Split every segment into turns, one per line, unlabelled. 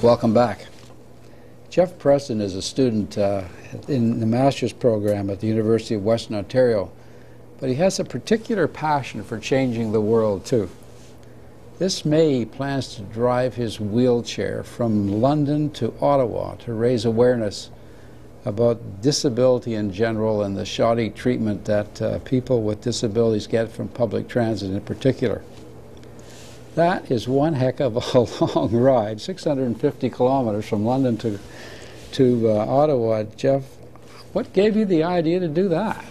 Welcome back. Jeff Preston is a student in the master's program at the University of Western Ontario, but he has a particular passion for changing the world too. This May he plans to drive his wheelchair from London to Ottawa to raise awareness about disability in general and the shoddy treatment that people with disabilities get from public transit in particular. That is one heck of a long ride, 650 kilometers from London to Ottawa. Jeff, what gave you the idea to do that?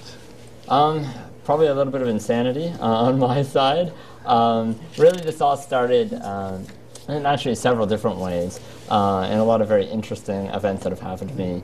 Probably a little bit of insanity on my side. Really, this all started in actually several different ways, and a lot of very interesting events that have happened to me.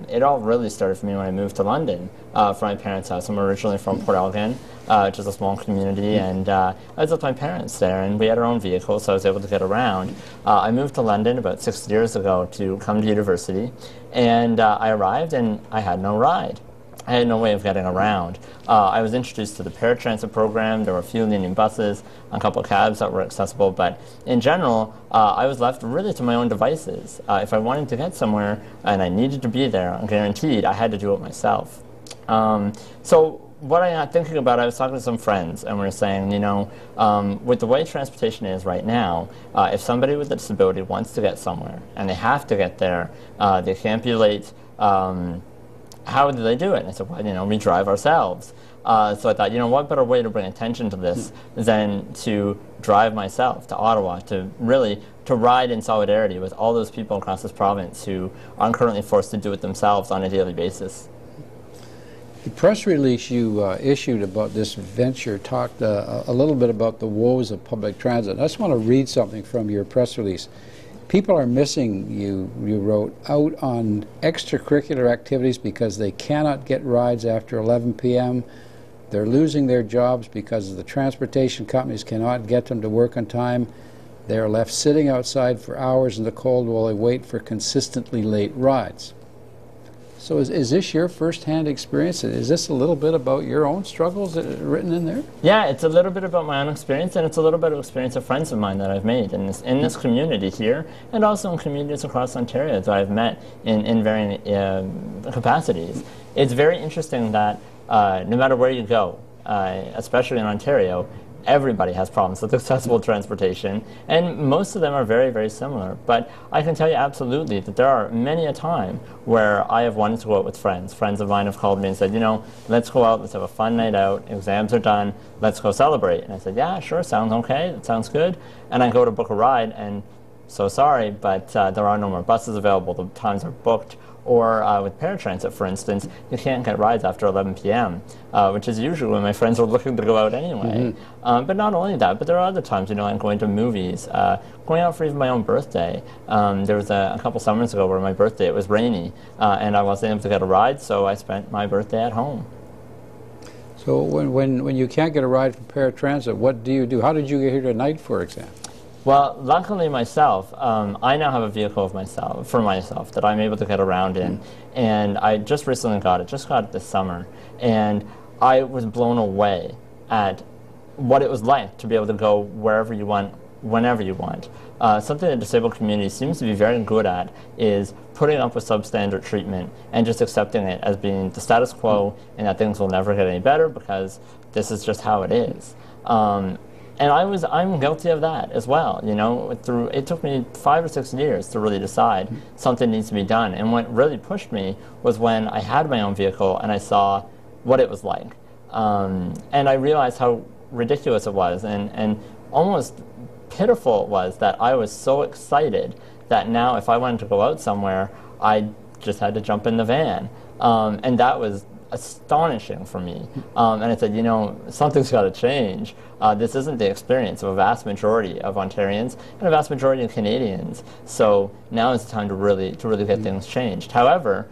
It all really started for me when I moved to London from my parents' house. I'm originally from Port Elgin, which is a small community, and I was with my parents there, and we had our own vehicle, so I was able to get around. I moved to London about 6 years ago to come to university, and I arrived and I had no ride. I had no way of getting around. I was introduced to the paratransit program. There were a few Union buses, a couple of cabs that were accessible, but in general, I was left really to my own devices. If I wanted to get somewhere and I needed to be there, I'm guaranteed I had to do it myself. So what I got thinking about, I was talking to some friends, and we were saying, you know, with the way transportation is right now, if somebody with a disability wants to get somewhere and they have to get there, they can't be late. How do they do it? And I said, well, you know, we drive ourselves. So I thought, you know, what better way to bring attention to this than to drive myself to Ottawa, to really to ride in solidarity with all those people across this province who are currently forced to do it themselves on a daily basis.
The press release you issued about this venture talked a little bit about the woes of public transit. I just want to read something from your press release. People are missing, you wrote, out on extracurricular activities because they cannot get rides after 11 p.m. They're losing their jobs because the transportation companies cannot get them to work on time. They are left sitting outside for hours in the cold while they wait for consistently late rides. So is this your first-hand experience? Is this a little bit about your own struggles written in there? Yeah,
it's a little bit about my own experience, and it's a little bit of experience of friends of mine that I've made in this community here, and also in communities across Ontario that I've met in varying capacities. It's very interesting that no matter where you go, especially in Ontario, everybody has problems with accessible transportation, and most of them are very, very similar. But I can tell you absolutely that there are many a time where I have wanted to go out with friends. Friends of mine have called me and said, you know, let's go out, let's have a fun night out, exams are done, let's go celebrate. And I said, yeah, sure, sounds okay, that sounds good. And I go to book a ride, and so sorry, but there are no more buses available, the times are booked. Or with paratransit, for instance, you can't get rides after 11 p.m., which is usually when my friends are looking to go out anyway. But not only that, but there are other times, you know, like going to movies, going out for even my own birthday. There was a couple summers ago where my birthday, it was rainy, and I wasn't able to get a ride, so I spent my birthday at home.
So when you can't get a ride from paratransit, what do you do? How did you get here tonight, for example?
Well, luckily myself, I now have a vehicle for myself that I'm able to get around in, and I just recently got it this summer, and I was blown away at what it was like to be able to go wherever you want, whenever you want. Something the disabled community seems to be very good at is putting up with substandard treatment and just accepting it as being the status quo and that things will never get any better because this is just how it is. And I'm guilty of that as well. You know, it took me 5 or 6 years to really decide something needs to be done. And what really pushed me was when I had my own vehicle and I saw what it was like. And I realized how ridiculous it was and almost pitiful it was that I was so excited that now if I wanted to go out somewhere, I just had to jump in the van. And that was astonishing for me. And I said, you know, something's got to change. This isn't the experience of a vast majority of Ontarians and a vast majority of Canadians. So now is the time to really get things changed. However,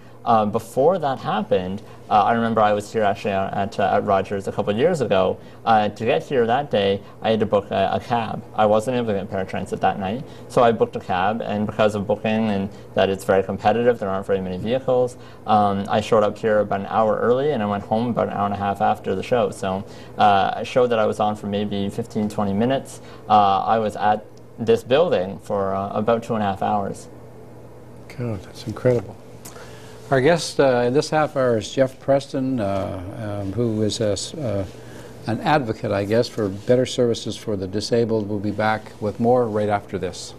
before that happened, I remember I was here actually at Rogers a couple of years ago. To get here that day, I had to book a cab. I wasn't able to get paratransit that night, so I booked a cab, and because of booking and that it's very competitive, there aren't very many vehicles, I showed up here about an hour early, and I went home about an hour and a half after the show. So a show that I was on for maybe 15, 20 minutes, I was at this building for about 2.5 hours.
God, that's incredible. Our guest in this half hour is Jeff Preston, who is an advocate, I guess, for better services for the disabled. We'll be back with more right after this.